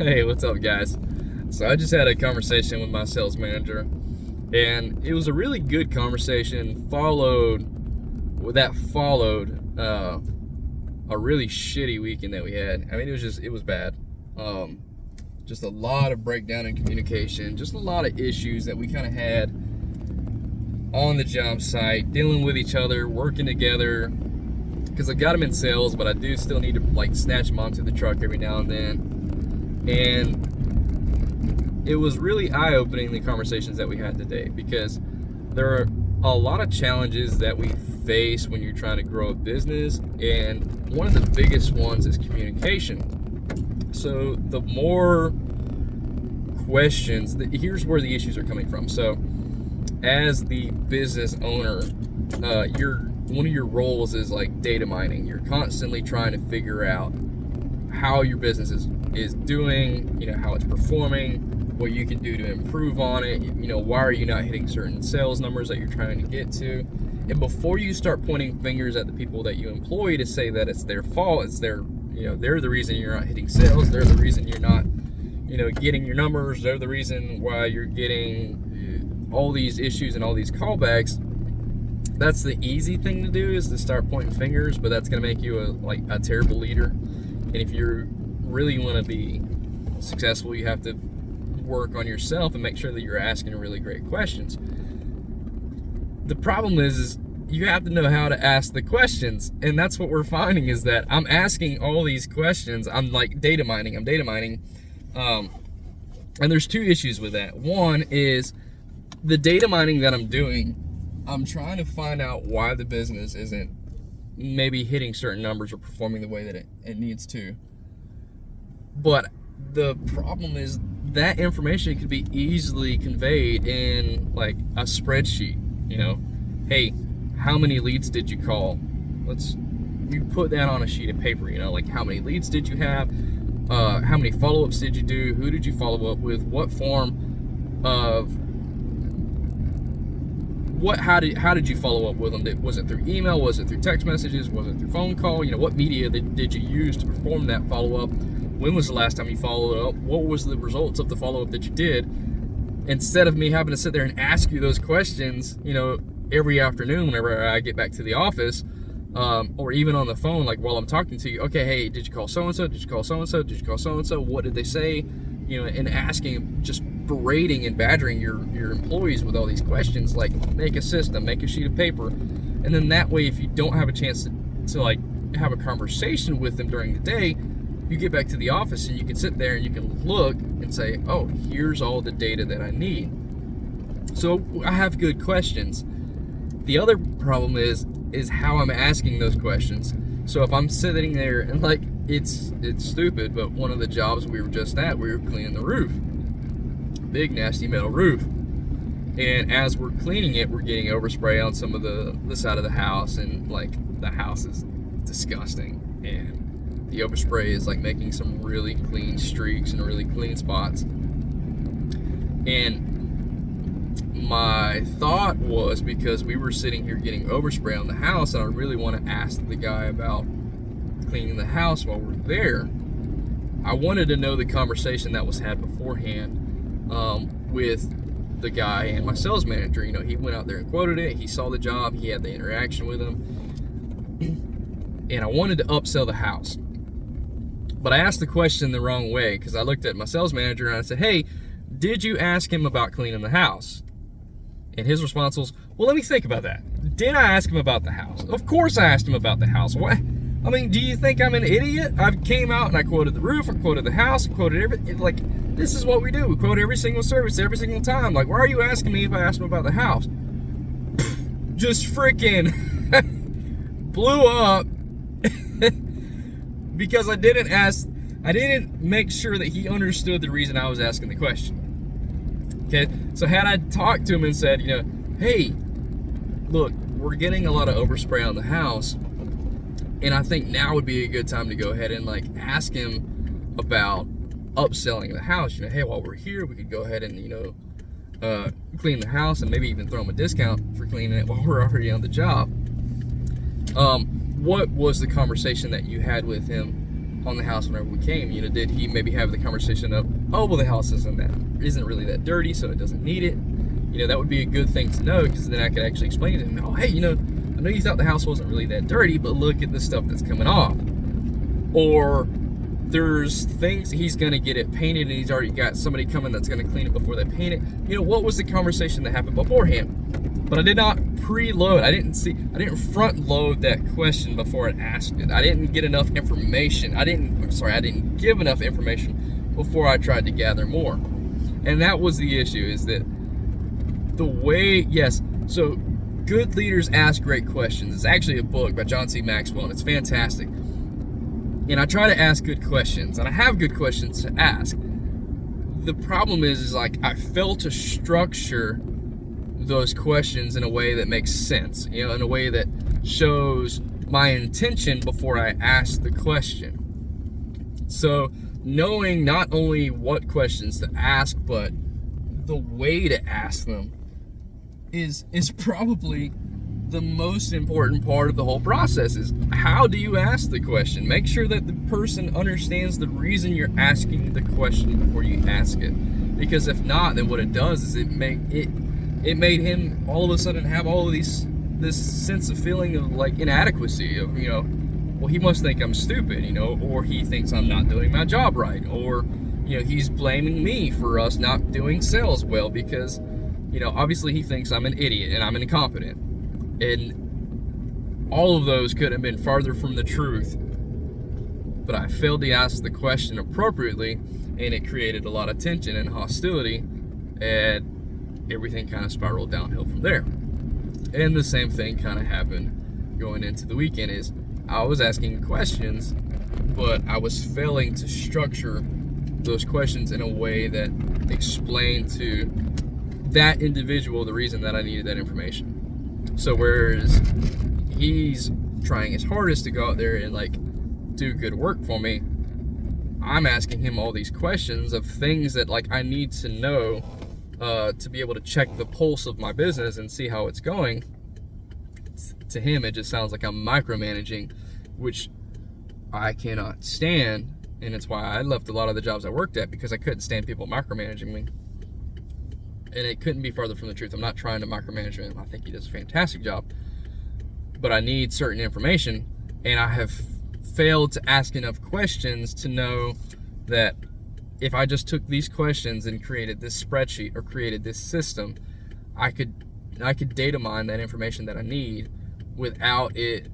Hey, what's up, guys? So I just had a conversation with my sales manager, and it was a really good conversation. Followed a really shitty weekend that we had. I mean, it was bad. Um, just a lot of breakdown in communication, just a lot of issues that we kind of had on the job site, dealing with each other, working together. Because I got him in sales, but I do still need to like snatch him onto the truck every now and then. And it was really eye-opening, the conversations that we had today, because there are a lot of challenges that we face when you're trying to grow a business, and one of the biggest ones is communication. So the more questions, here's where the issues are coming from. So as the business owner, one of your roles is like data mining. You're constantly trying to figure out how your business is doing, how it's performing, what you can do to improve on it, why are you not hitting certain sales numbers that you're trying to get to. And before you start pointing fingers at the people that you employ to say that it's their fault, it's their, they're the reason you're not hitting sales, they're the reason you're not, getting your numbers, they're the reason why you're getting all these issues and all these callbacks. That's the easy thing to do, is to start pointing fingers, but that's going to make you a terrible leader. And if you really want to be successful, you have to work on yourself and make sure that you're asking really great questions. The problem is you have to know how to ask the questions, and that's what we're finding, is that I'm asking all these questions. I'm like data mining. And there's two issues with that. One is the data mining that I'm doing. I'm trying to find out why the business isn't maybe hitting certain numbers or performing the way that it needs to. But the problem is that information could be easily conveyed in like a spreadsheet. Hey, how many leads did you call? You put that on a sheet of paper, like how many leads did you have? How many follow-ups did you do? Who did you follow up with? What form of how did you follow up with them? Was it through email? Was it through text messages? Was it through phone call? What media did you use to perform that follow-up? When was the last time you followed up? What was the results of the follow-up that you did? Instead of me having to sit there and ask you those questions, every afternoon whenever I get back to the office, or even on the phone, like while I'm talking to you, okay, hey, did you call so-and-so? Did you call so-and-so? Did you call so-and-so? What did they say? And asking, just berating and badgering your employees with all these questions, like make a system, make a sheet of paper. And then that way, if you don't have a chance to like have a conversation with them during the day, you get back to the office and you can sit there and you can look and say, oh, here's all the data that I need. So I have good questions. The other problem is how I'm asking those questions. So if I'm sitting there and like, it's stupid, but one of the jobs we were just at, we were cleaning the roof. Big nasty metal roof. And as we're cleaning it, we're getting overspray on some of the side of the house, and like the house is disgusting. And the overspray is like making some really clean streaks and really clean spots. And my thought was, because we were sitting here getting overspray on the house, and I really want to ask the guy about cleaning the house while we're there, I wanted to know the conversation that was had beforehand with the guy and my sales manager. He went out there and quoted it, he saw the job, he had the interaction with him, and I wanted to upsell the house. But I asked the question the wrong way, because I looked at my sales manager and I said, hey, did you ask him about cleaning the house? And his response was, well, let me think about that. Did I ask him about the house? Of course I asked him about the house. What? I mean, do you think I'm an idiot? I came out and I quoted the roof, I quoted the house, I quoted everything. Like, this is what we do. We quote every single service, every single time. Like, why are you asking me if I asked him about the house? Just freaking blew up because I didn't make sure that he understood the reason I was asking the question. Okay, so had I talked to him and said, hey, look, we're getting a lot of overspray on the house, and I think now would be a good time to go ahead and like ask him about upselling the house. Hey, while we're here, we could go ahead and clean the house, and maybe even throw him a discount for cleaning it while we're already on the job. What was the conversation that you had with him on the house whenever we came? Did he maybe have the conversation of, oh, well, the house isn't really that dirty, so it doesn't need it? That would be a good thing to know, because then I could actually explain to him, oh, hey, I know you thought the house wasn't really that dirty, but look at the stuff that's coming off. Or there's things he's going to get it painted, and he's already got somebody coming that's going to clean it before they paint it. What was the conversation that happened beforehand? But I did not preload. I didn't front load that question before I asked it. I didn't get enough information. I didn't give enough information before I tried to gather more. And that was the issue, is that so Good Leaders Ask Great Questions. It's actually a book by John C. Maxwell, and it's fantastic. And I try to ask good questions, and I have good questions to ask. The problem is I fail to structure those questions in a way that makes sense, in a way that shows my intention before I ask the question. So knowing not only what questions to ask, but the way to ask them is probably the most important part of the whole process. Is how do you ask the question? Make sure that the person understands the reason you're asking the question before you ask it. Because if not, then what it does is it made him all of a sudden have all of this sense of feeling of inadequacy of, well, he must think I'm stupid, or he thinks I'm not doing my job right, or, he's blaming me for us not doing sales well because, obviously he thinks I'm an idiot and I'm incompetent. And all of those could have been farther from the truth, but I failed to ask the question appropriately, and it created a lot of tension and hostility, and everything kind of spiraled downhill from there. And the same thing kind of happened going into the weekend. Is I was asking questions, but I was failing to structure those questions in a way that explained to that individual the reason that I needed that information. So whereas he's trying his hardest to go out there and do good work for me, I'm asking him all these questions of things that I need to know to be able to check the pulse of my business and see how it's going. To him, it just sounds like I'm micromanaging, which I cannot stand, and it's why I left a lot of the jobs I worked at, because I couldn't stand people micromanaging me. And it couldn't be farther from the truth. I'm not trying to micromanage him. I think he does a fantastic job. But I need certain information, and I have failed to ask enough questions to know that if I just took these questions and created this spreadsheet or created this system, I could data mine that information that I need without it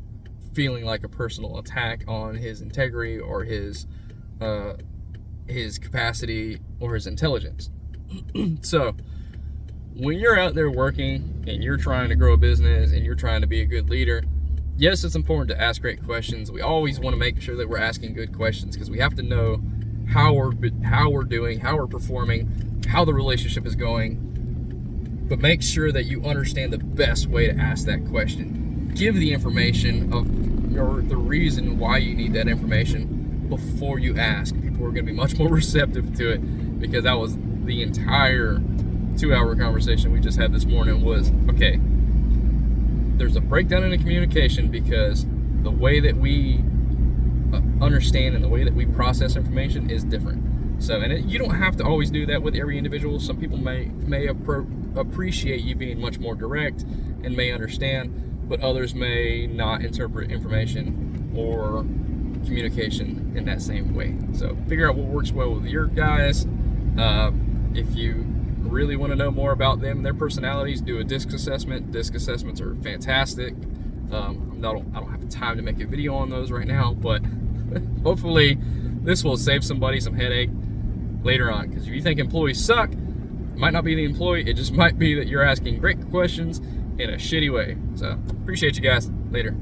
feeling like a personal attack on his integrity or his capacity or his intelligence. So when you're out there working and you're trying to grow a business and you're trying to be a good leader, yes, it's important to ask great questions. We always want to make sure that we're asking good questions, because we have to know how we're doing, how we're performing, how the relationship is going. But make sure that you understand the best way to ask that question. Give the information of the reason why you need that information before you ask. People are going to be much more receptive to it, because that was the entire 2-hour conversation we just had this morning. Was, okay, there's a breakdown in the communication because the way that we understand and the way that we process information is different. So, and you don't have to always do that with every individual. Some people may appreciate you being much more direct and may understand, but others may not interpret information or communication in that same way. So figure out what works well with your guys. If you really want to know more about them, their personalities, do a DISC assessment. DISC assessments are fantastic. I don't have time to make a video on those right now, but hopefully this will save somebody some headache later on. Because if you think employees suck, it might not be the employee, it just might be that you're asking great questions in a shitty way. So appreciate you guys. Later.